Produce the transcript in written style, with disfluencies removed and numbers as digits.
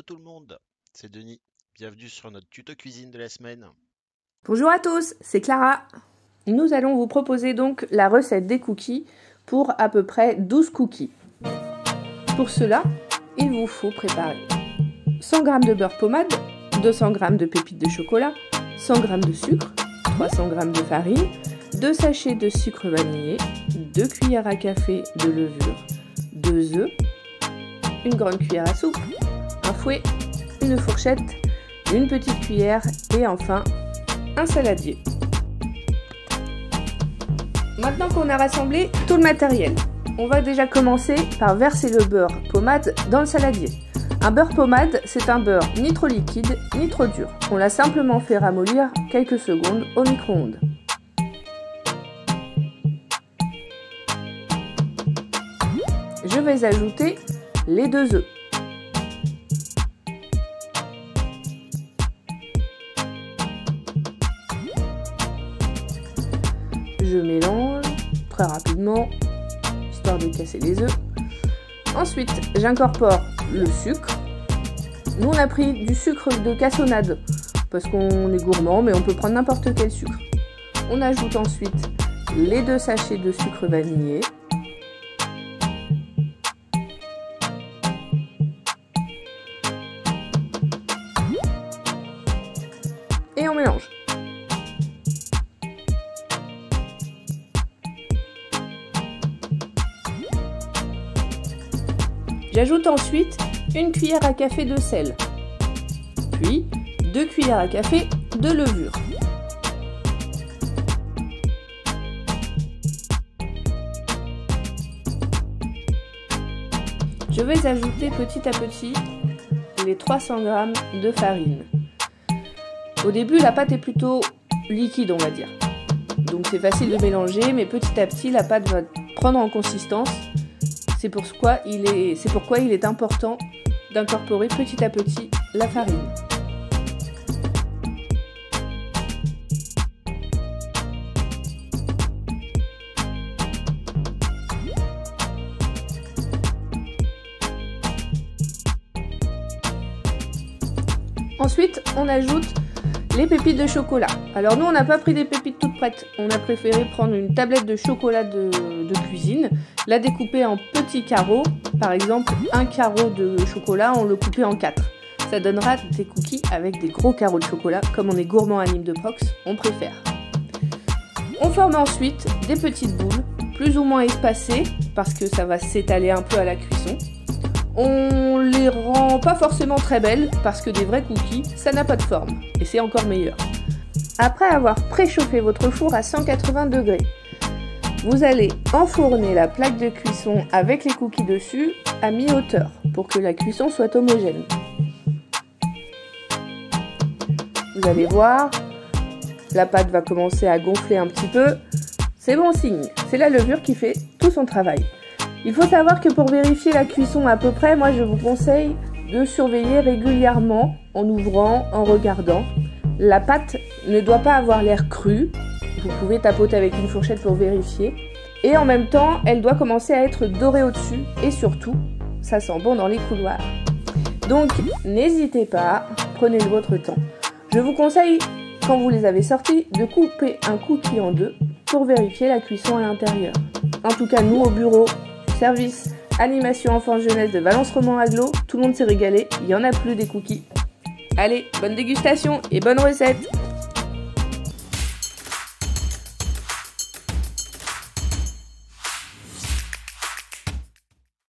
tout le monde, c'est Denis. Bienvenue sur notre tuto cuisine de la semaine. Bonjour à tous, c'est Clara. Nous allons vous proposer donc la recette des cookies pour à peu près 12 cookies. Pour cela, il vous faut préparer 100 g de beurre pommade, 200 g de pépites de chocolat, 100 g de sucre, 300 g de farine, 2 sachets de sucre vanillé, 2 cuillères à café de levure, 2 œufs, une grande cuillère à soupe, un fouet, une fourchette, une petite cuillère et enfin un saladier. Maintenant qu'on a rassemblé tout le matériel, on va déjà commencer par verser le beurre pommade dans le saladier. Un beurre pommade, c'est un beurre ni trop liquide ni trop dur. On l'a simplement fait ramollir quelques secondes au micro-ondes. Je vais ajouter les 2 œufs. Je mélange très rapidement, histoire de casser les œufs. Ensuite, j'incorpore le sucre. Nous, on a pris du sucre de cassonade, parce qu'on est gourmand, mais on peut prendre n'importe quel sucre. On ajoute ensuite les 2 sachets de sucre vanillé. Et on mélange. J'ajoute ensuite une cuillère à café de sel, puis 2 cuillères à café de levure. Je vais ajouter petit à petit les 300 g de farine. Au début, la pâte est plutôt liquide, on va dire. Donc c'est facile de mélanger, mais petit à petit, la pâte va prendre en consistance. C'est pourquoi il est important d'incorporer petit à petit la farine. Ensuite, on ajoute les pépites de chocolat. Alors nous, on n'a pas pris des pépites toutes prêtes. On a préféré prendre une tablette de chocolat de cuisine, la découper en petits carreaux. Par exemple, un carreau de chocolat, on le coupait en 4. Ça donnera des cookies avec des gros carreaux de chocolat. Comme on est gourmand à Nîmes de Prox, on préfère. On forme ensuite des petites boules, plus ou moins espacées, parce que ça va s'étaler un peu à la cuisson. On les rend pas forcément très belles, parce que des vrais cookies, ça n'a pas de forme, et c'est encore meilleur. Après avoir préchauffé votre four à 180 degrés, vous allez enfourner la plaque de cuisson avec les cookies dessus à mi-hauteur, pour que la cuisson soit homogène. Vous allez voir, la pâte va commencer à gonfler un petit peu, c'est bon signe, c'est la levure qui fait tout son travail. Il faut savoir que pour vérifier la cuisson à peu près, moi je vous conseille de surveiller régulièrement en ouvrant, en regardant. La pâte ne doit pas avoir l'air crue, vous pouvez tapoter avec une fourchette pour vérifier. Et en même temps, elle doit commencer à être dorée au-dessus et surtout, ça sent bon dans les couloirs. Donc n'hésitez pas, prenez votre temps. Je vous conseille, quand vous les avez sortis, de couper un cookie en 2 pour vérifier la cuisson à l'intérieur. En tout cas, nous au bureau, service animation enfance jeunesse de Valence Roman Aglo, tout le monde s'est régalé, il n'y en a plus des cookies. Allez, bonne dégustation et bonne recette!